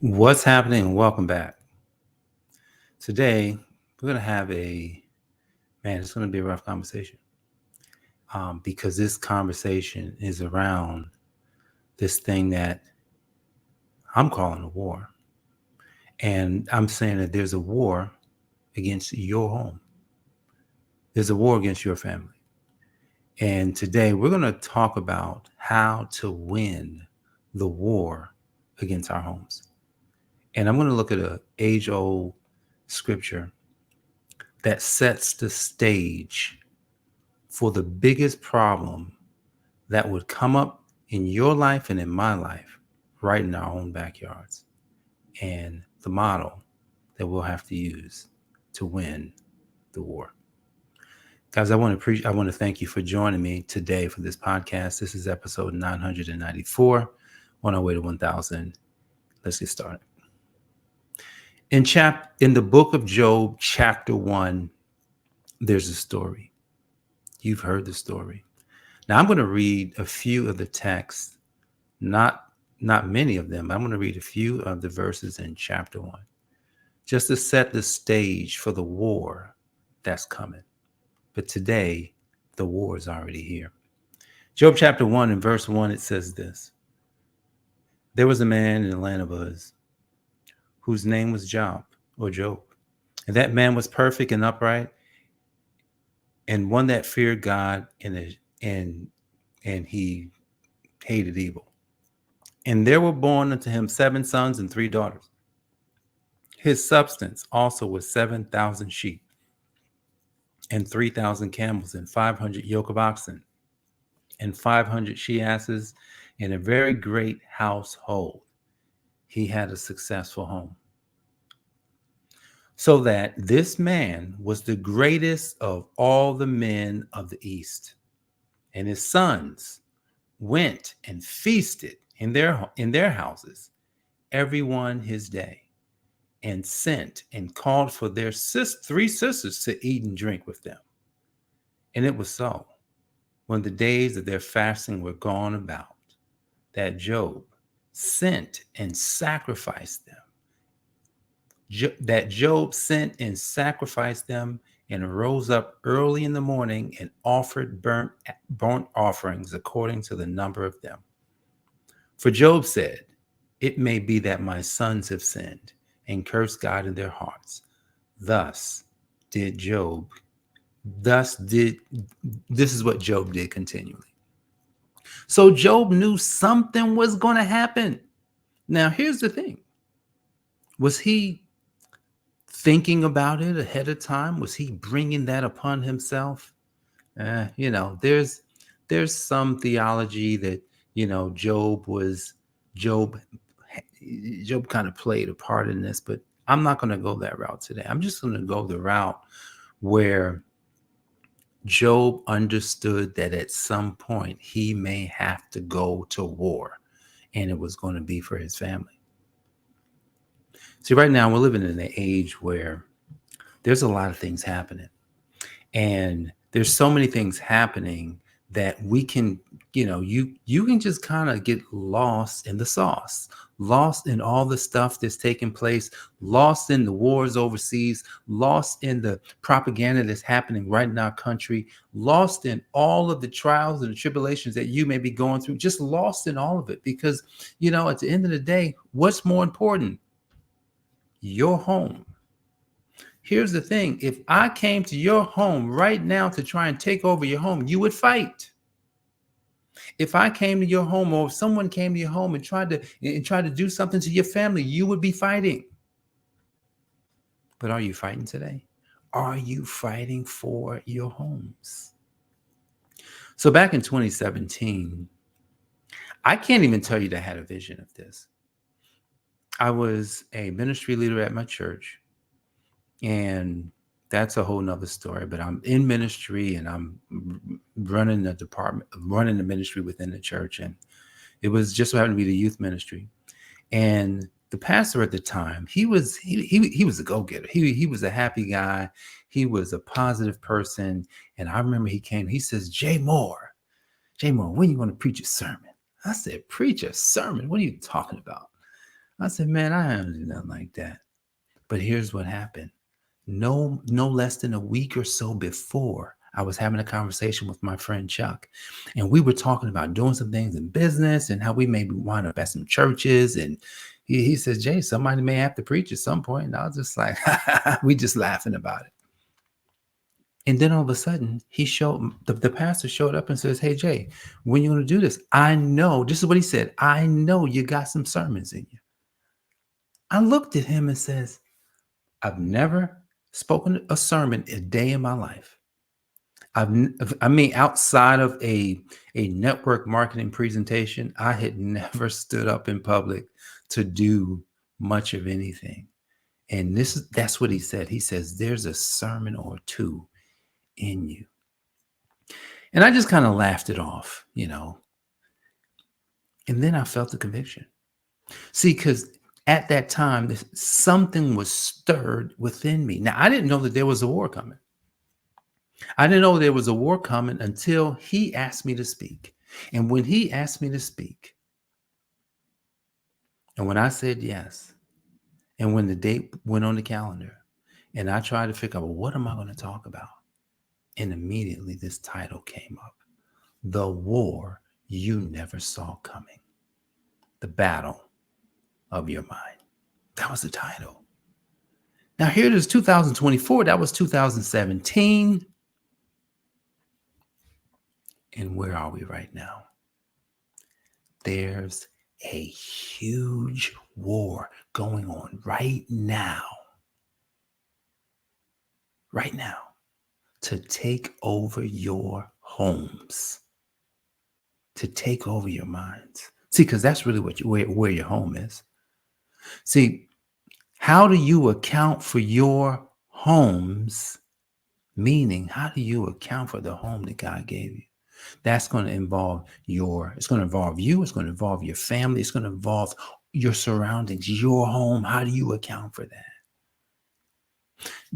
What's happening? Welcome back. Today, we're going to have it's going to be a rough conversation because this conversation is around this thing that I'm calling a war. And I'm saying that there's a war against your home, there's a war against your family. And today, we're going to talk about how to win the war against our homes. And I'm going to look at an age old scripture that sets the stage for the biggest problem that would come up in your life and in my life right in our own backyards, and the model that we'll have to use to win the war. Guys, I want to thank you for joining me today for this podcast. This is episode 994, on our way to 1000. Let's get started. In the book of Job, chapter 1, there's a story. You've heard the story. Now I'm going to read a few of the texts, not many of them. I'm going to read a few of the verses in chapter 1, just to set the stage for the war that's coming. But today, the war is already here. Job chapter 1 and verse 1, it says this: There was a man in the land of Uz whose name was Job, and that man was perfect and upright, and one that feared God, and he hated evil. And there were born unto him 7 sons and 3 daughters. His substance also was 7,000 sheep, and 3,000 camels, and 500 yoke of oxen, and 500 she asses, and a very great household. He had a successful home. So that this man was the greatest of all the men of the East. And his sons went and feasted in their houses, every one his day, and sent and called for their 3 sisters to eat and drink with them. And it was so, when the days of their fasting were gone about, that Job sent and sacrificed them. And rose up early in the morning and offered burnt offerings according to the number of them. For Job said, It may be that my sons have sinned and cursed God in their hearts. This is what Job did continually. So Job knew something was going to happen. Now, here's the thing. Was he thinking about it ahead of time? Was he bringing that upon himself? There's some theology that, Job kind of played a part in this, but I'm not going to go that route today. I'm just going to go the route where Job understood that at some point he may have to go to war, and it was going to be for his family. See, right now we're living in an age where there's a lot of things happening, and there's so many things happening that we can, you can just kind of get lost in the sauce, lost in all the stuff that's taking place, lost in the wars overseas, lost in the propaganda that's happening right in our country, lost in all of the trials and the tribulations that you may be going through, just lost in all of it. Because, at the end of the day, what's more important? Your home. Here's the thing. If I came to your home right now to try and take over your home, you would fight. If I came to your home, or if someone came to your home and tried to do something to your family, you would be fighting. But are you fighting today? Are you fighting for your homes? So back in 2017, I can't even tell you that I had a vision of this. I was a ministry leader at my church, and that's a whole nother story, but I'm in ministry and I'm running the ministry within the church. And it was just so happened to be the youth ministry. And the pastor at the time, he was a go-getter. He was a happy guy. He was a positive person. And I remember he says, Jay Moore, when you want to preach a sermon? I said, preach a sermon? What are you talking about? I said, man, I don't do nothing like that. But here's what happened. No less than a week or so before, I was having a conversation with my friend Chuck, and we were talking about doing some things in business and how we maybe wind up at some churches. And he says, Jay, somebody may have to preach at some point. And I was just like, we just laughing about it. And then all of a sudden, the pastor showed up and says, hey, Jay, when you going to do this? I know, this is what he said. I know you got some sermons in you. I looked at him and says, I've never spoken a sermon a day in my life. Outside of a network marketing presentation, I had never stood up in public to do much of anything. And that's what he said. He says, there's a sermon or two in you. And I just kind of laughed it off, And then I felt the conviction. See, because at that time, something was stirred within me. Now, I didn't know that there was a war coming. I didn't know there was a war coming until he asked me to speak. And when he asked me to speak, and when I said yes, and when the date went on the calendar, and I tried to figure out, well, what am I going to talk about? And immediately this title came up: The War You Never Saw Coming. The Battle of Your Mind. That was the title. Now here it is, 2024. That was 2017. And where are we right now? There's a huge war going on right now. Right now. To take over your homes. To take over your minds. See, because that's really where your home is. See, how do you account for your homes? Meaning, how do you account for the home that God gave you? That's going to involve it's going to involve you. It's going to involve your family. It's going to involve your surroundings, your home. How do you account for that?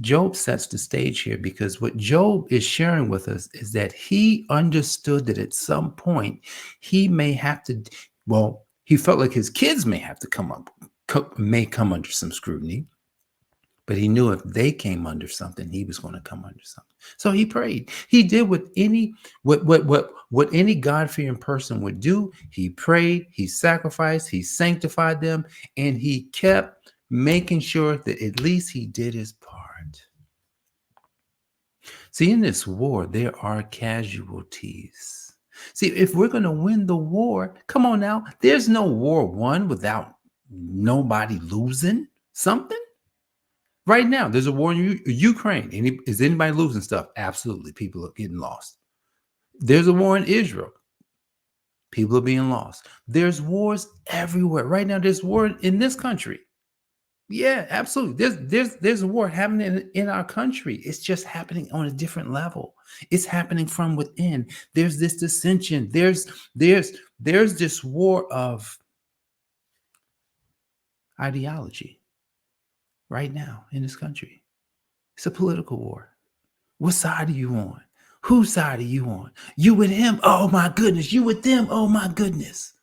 Job sets the stage here because what Job is sharing with us is that he understood that at some point he may have to, he felt like his kids may have to come under some scrutiny. But he knew if they came under something, he was going to come under something. So he prayed. He did what any God-fearing person would do. He prayed, he sacrificed, he sanctified them, and he kept making sure that at least he did his part. See, in this war, there are casualties. See, if we're going to win the war, come on now, there's no war won without nobody losing something. Right now, there's a war in Ukraine. Is anybody losing stuff? Absolutely. People are getting lost. There's a war in Israel. People are being lost. There's wars everywhere. Right now, there's war in this country. Yeah, absolutely. There's a war happening in our country. It's just happening on a different level. It's happening from within. There's this dissension. There's this war of ideology right now in this country. It's a political war. What side are you on? Whose side are you on? You with him? Oh my goodness. You with them? Oh my goodness.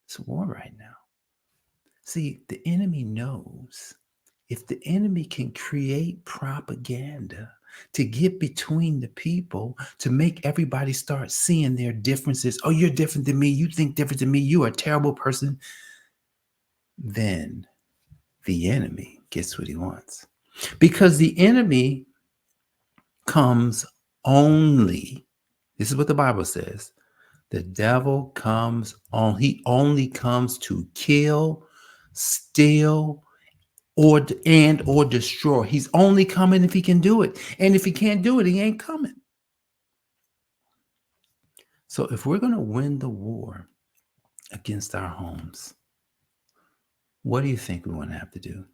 It's a war right now. See, the enemy knows if the enemy can create propaganda to get between the people, to make everybody start seeing their differences. Oh, you're different than me. You think different than me. You are a terrible person. Then the enemy gets what he wants. Because the enemy comes only, this is what the Bible says, the devil he only comes to kill, steal, or destroy. He's only coming if he can do it. And if he can't do it, he ain't coming. So if we're going to win the war against our homes, what do you think we're going to have to do?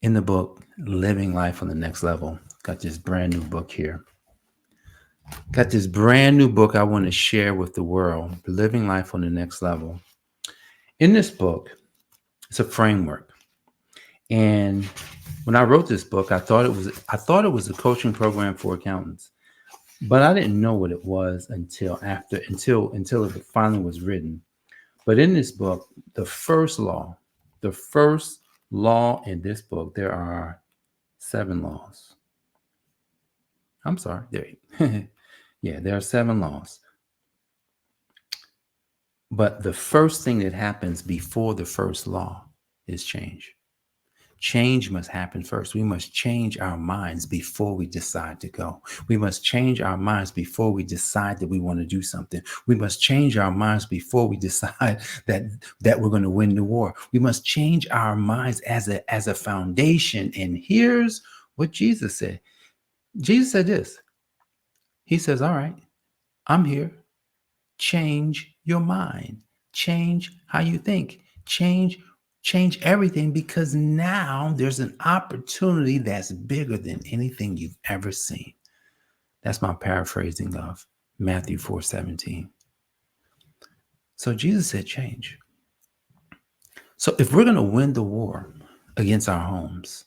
In the book, Living Life on the Next Level, got this brand new book here. Got this brand new book I want to share with the world, Living Life on the Next Level. In this book, it's a framework. And when I wrote this book, I thought it was a coaching program for accountants. But I didn't know what it was until it finally was written. But in this book, the first law in this book, there are 7 laws. I'm sorry, there. Yeah, there are 7 laws. But the first thing that happens before the first law is change. Change must happen first. We must change our minds before we decide to go. We must change our minds before we decide that we want to do something. We must change our minds before we decide that we're going to win the war. We must change our minds as a foundation. And here's what Jesus said. Jesus said this. He says, all right, I'm here. Change your mind. Change how you think. Change everything, because now there's an opportunity that's bigger than anything you've ever seen. That's my paraphrasing of Matthew 4:17. So Jesus said change. So if we're going to win the war against our homes,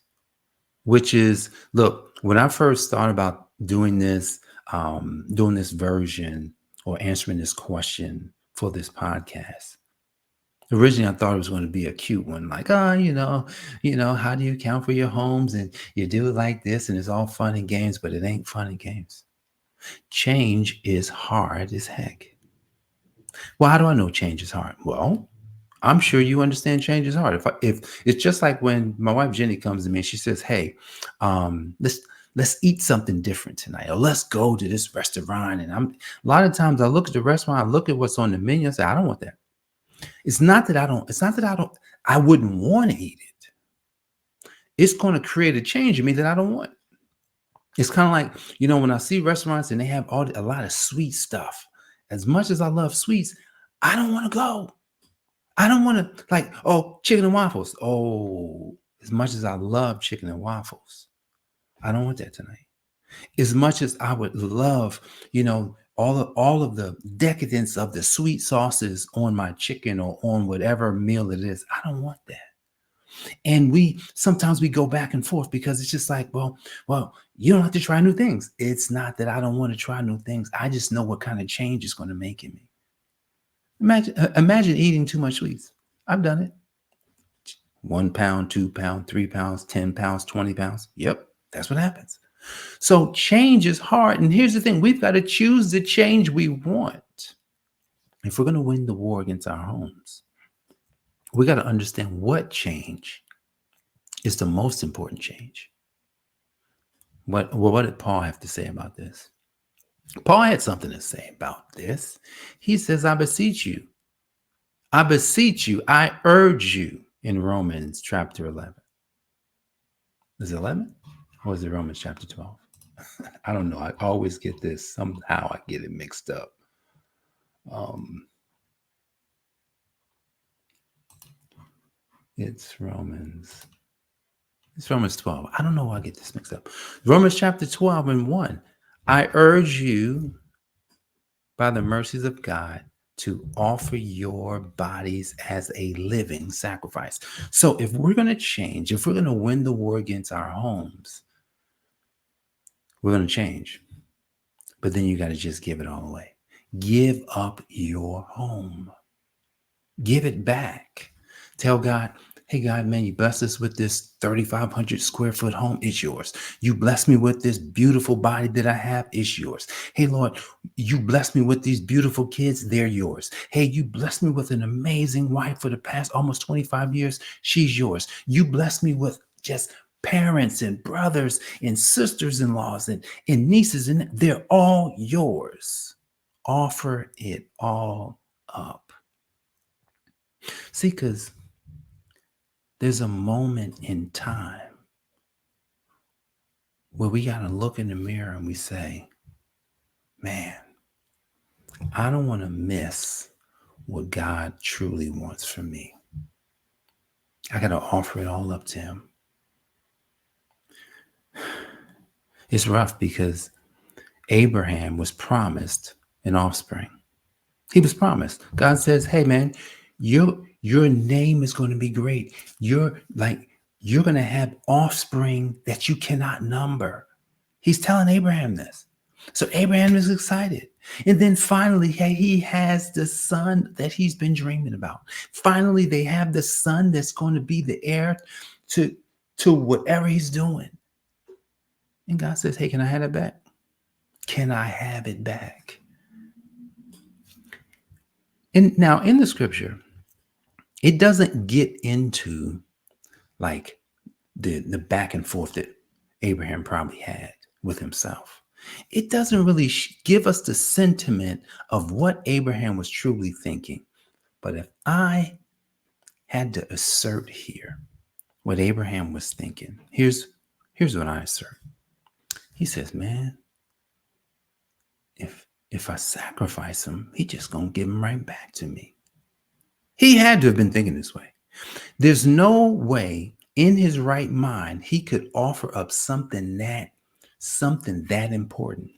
which is, look, when I first thought about doing this version or answering this question for this podcast, originally, I thought it was going to be a cute one, like, how do you account for your homes? And you do it like this, and it's all fun and games, but it ain't fun and games. Change is hard as heck. Well, how do I know change is hard? Well, I'm sure you understand change is hard. If it's just like when my wife Jenny comes to me and she says, "Hey, let's eat something different tonight, or let's go to this restaurant." And a lot of times I look at the restaurant, I look at what's on the menu, and say, "I don't want that." It's not that I wouldn't want to eat it. It's going to create a change in me that I don't want. It's kind of like, when I see restaurants and they have a lot of sweet stuff. As much as I love sweets, I don't want to go. I don't want to chicken and waffles. Oh, as much as I love chicken and waffles, I don't want that tonight. As much as I would love, all of the decadence of the sweet sauces on my chicken or on whatever meal it is, I don't want that. And sometimes we go back and forth because it's just like, well, you don't have to try new things. It's not that I don't want to try new things. I just know what kind of change it's going to make in me. Imagine eating too much sweets. I've done it. 1 pound, 2 pounds, 3 pounds, 10 pounds, 20 pounds. Yep, that's what happens. So change is hard. And here's the thing. We've got to choose the change we want. If we're going to win the war against our homes, we got to understand what change is the most important change. What did Paul have to say about this? Paul had something to say about this. He says, I beseech you, I urge you, in Romans chapter 11. Is it 11? Or is it Romans chapter 12? I don't know. I always get this. Somehow I get it mixed up. It's Romans 12. I don't know why I get this mixed up. Romans chapter 12 and 1. I urge you, by the mercies of God, to offer your bodies as a living sacrifice. So if we're going to change, if we're going to win the war against our homes, we're going to change. But then you got to just give it all away. Give up your home. Give it back. Tell God, hey, God, man, you blessed us with this 3,500 square foot home. It's yours. You blessed me with this beautiful body that I have. It's yours. Hey, Lord, you blessed me with these beautiful kids. They're yours. Hey, you blessed me with an amazing wife for the past almost 25 years. She's yours. You blessed me with just parents and brothers and sisters-in-laws and nieces, and they're all yours. Offer it all up. See, because there's a moment in time where we got to look in the mirror and we say, man, I don't want to miss what God truly wants from me. I got to offer it all up to him. It's rough because Abraham was promised an offspring. He was promised. God says, hey, man, your name is going to be great. You're going to have offspring that you cannot number. He's telling Abraham this. So Abraham is excited. And then finally, hey, he has the son that he's been dreaming about. Finally, they have the son that's going to be the heir to, to whatever he's doing. And God says, hey, can I have it back? Can I have it back? And now in the scripture, it doesn't get into like the back and forth that Abraham probably had with himself. It doesn't really give us the sentiment of what Abraham was truly thinking. But if I had to assert here what Abraham was thinking, here's what I assert. He says, man, if I sacrifice him, he just gonna give him right back to me. He had to have been thinking this way. There's no way in his right mind he could offer up something that important.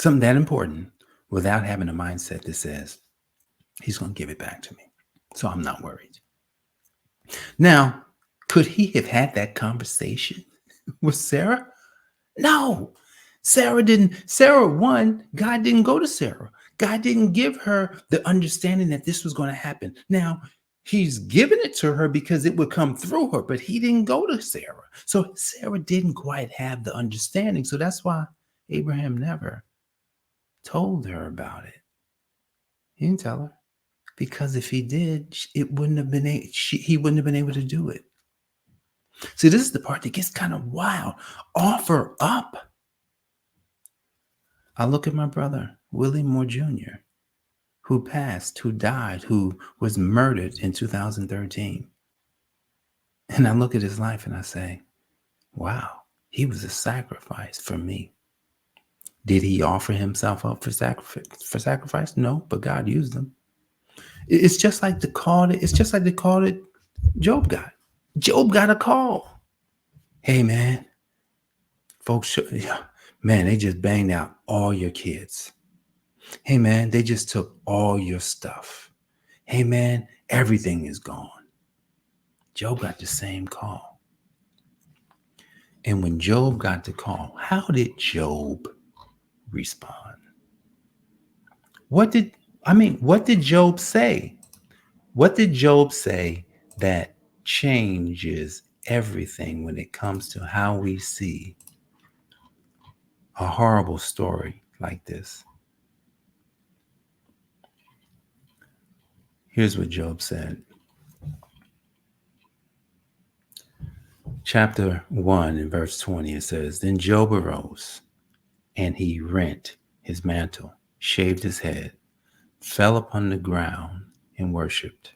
Something that important without having a mindset that says he's going to give it back to me. So I'm not worried. Now, could he have had that conversation with Sarah? No. Sarah didn't. Sarah, one, God didn't go to Sarah. God didn't give her the understanding that this was going to happen. Now, he's given it to her because it would come through her, but he didn't go to Sarah. So Sarah didn't quite have the understanding. So that's why Abraham never told her about it. He didn't tell her because if he did, it wouldn't have been he wouldn't have been able to do it. See, this is the part that gets kind of wild. Offer up. I look at my brother, Willie Moore Jr., who passed, who died, who was murdered in 2013. And I look at his life and I say, wow, he was a sacrifice for me. Did he offer himself up for sacrifice? No, but God used him. It's just like they called it Job got. Job got a call. Hey, man, folks, man, they just banged out all your kids. Hey, man, they just took all your stuff. Hey, man, everything is gone. Job got the same call. And when Job got the call, how did Job respond? What did Job say? What did Job say that changes everything when it comes to how we see a horrible story like this? Here's what Job said. Chapter 1 and verse 20, it says, then Job arose and he rent his mantle, shaved his head, fell upon the ground and worshipped,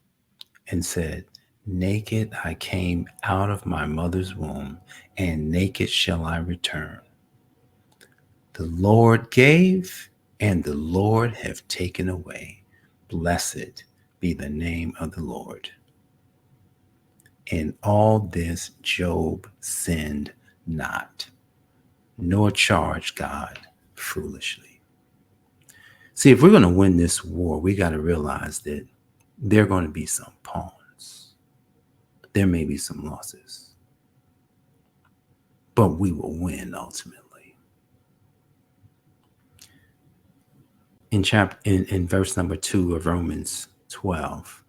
and said, naked I came out of my mother's womb, and naked shall I return. The Lord gave, and the Lord have taken away. Blessed be the name of the Lord. In all this Job sinned not, nor charged God foolishly. See, if we're going to win this war, we got to realize that there are going to be some pawns. There may be some losses, but we will win ultimately. In verse number 2 of Romans 12,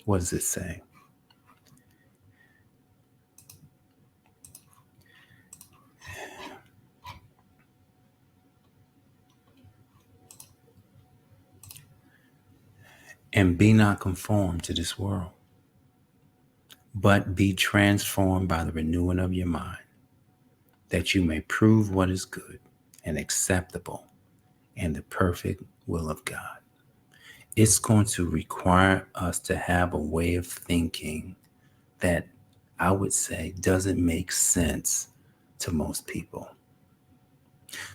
what does it say? And be not conformed to this world, but be transformed by the renewing of your mind, that you may prove what is good and acceptable and the perfect will of God. It's going to require us to have a way of thinking that I would say doesn't make sense to most people.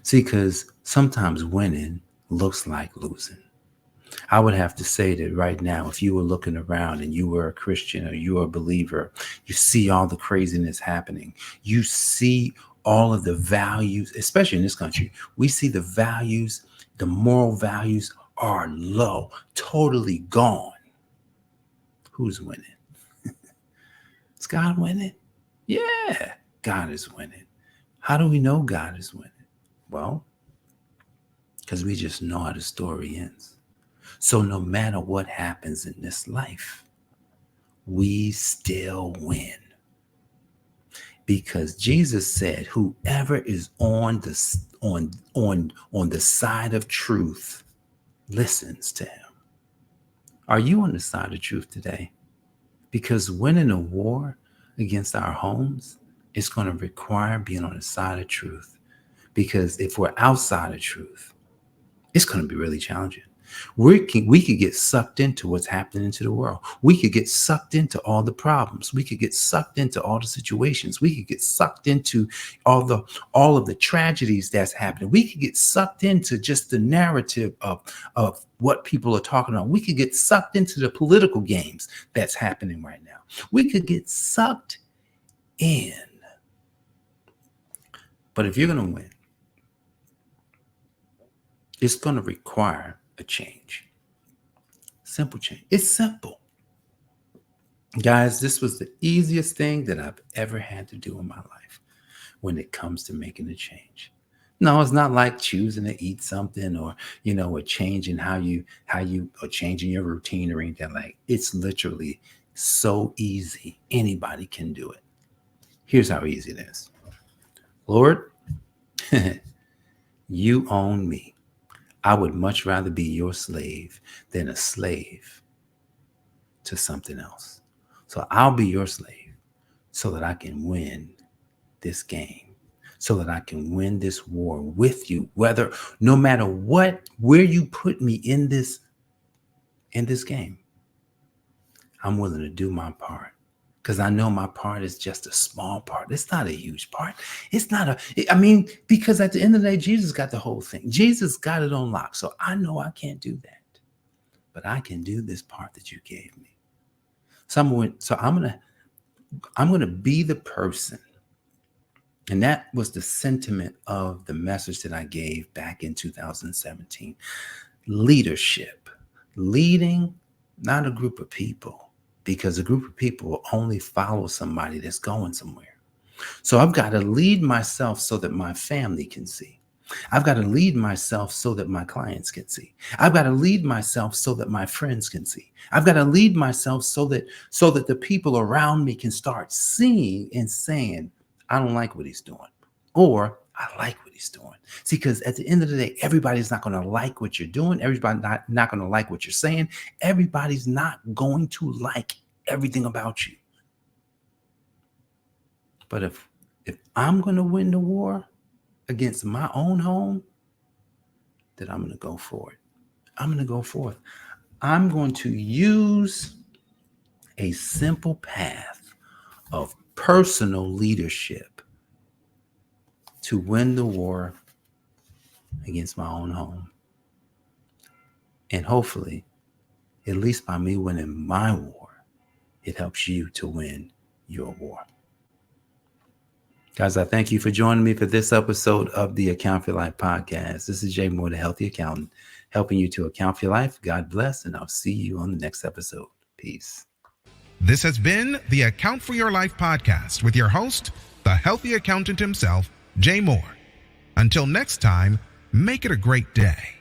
See, because sometimes winning looks like losing. I would have to say that right now, if you were looking around and you were a Christian or you were a believer, you see all the craziness happening. You see all of the values, especially in this country, we see the values, the moral values are low, totally gone. Who's winning? Is God winning? Yeah, God is winning. How do we know God is winning? Well, because we just know how the story ends. So no matter what happens in this life, we still win. Because Jesus said, whoever is on the side of truth listens to him. Are you on the side of truth today? Because winning a war against our homes is going to require being on the side of truth. Because if we're outside of truth, it's going to be really challenging. We could get sucked into what's happening into the world. We could get sucked into all the problems. We could get sucked into all the situations. We could get sucked into all of the tragedies that's happening. We could get sucked into just the narrative of what people are talking about. We could get sucked into the political games that's happening right now. We could get sucked in. But if you're going to win, it's going to require a change. Simple change. It's simple. Guys, this was the easiest thing that I've ever had to do in my life when it comes to making a change. No, it's not like choosing to eat something or, a change in how you or changing your routine or anything like. It's literally so easy. Anybody can do it. Here's how easy it is. Lord, you own me. I would much rather be your slave than a slave to something else. So I'll be your slave so that I can win this game, so that I can win this war with you, no matter where you put me in this game, I'm willing to do my part. Because I know my part is just a small part. It's not a huge part. Because at the end of the day, Jesus got the whole thing. Jesus got it on lock. So I know I can't do that. But I can do this part that you gave me. So I'm gonna be the person. And that was the sentiment of the message that I gave back in 2017. Leadership. Leading, not a group of people. Because a group of people will only follow somebody that's going somewhere. So I've got to lead myself so that my family can see. I've got to lead myself so that my clients can see. I've got to lead myself so that my friends can see. I've got to lead myself so that the people around me can start seeing and saying, I don't like what he's doing. Or I like what he's doing. See, because at the end of the day, everybody's not going to like what you're doing. Everybody's not going to like what you're saying. Everybody's not going to like everything about you. But if I'm going to win the war against my own home, then I'm going to go for it. I'm going to go for it. I'm going to use a simple path of personal leadership to win the war against my own home. And hopefully, at least by me winning my war, it helps you to win your war. Guys, I thank you for joining me for this episode of the Account for Your Life podcast. This is Jay Moore, the Healthy Accountant, helping you to account for your life. God bless, and I'll see you on the next episode. Peace. This has been the Account for Your Life podcast with your host, the Healthy Accountant himself, Jay Moore. Until next time, make it a great day.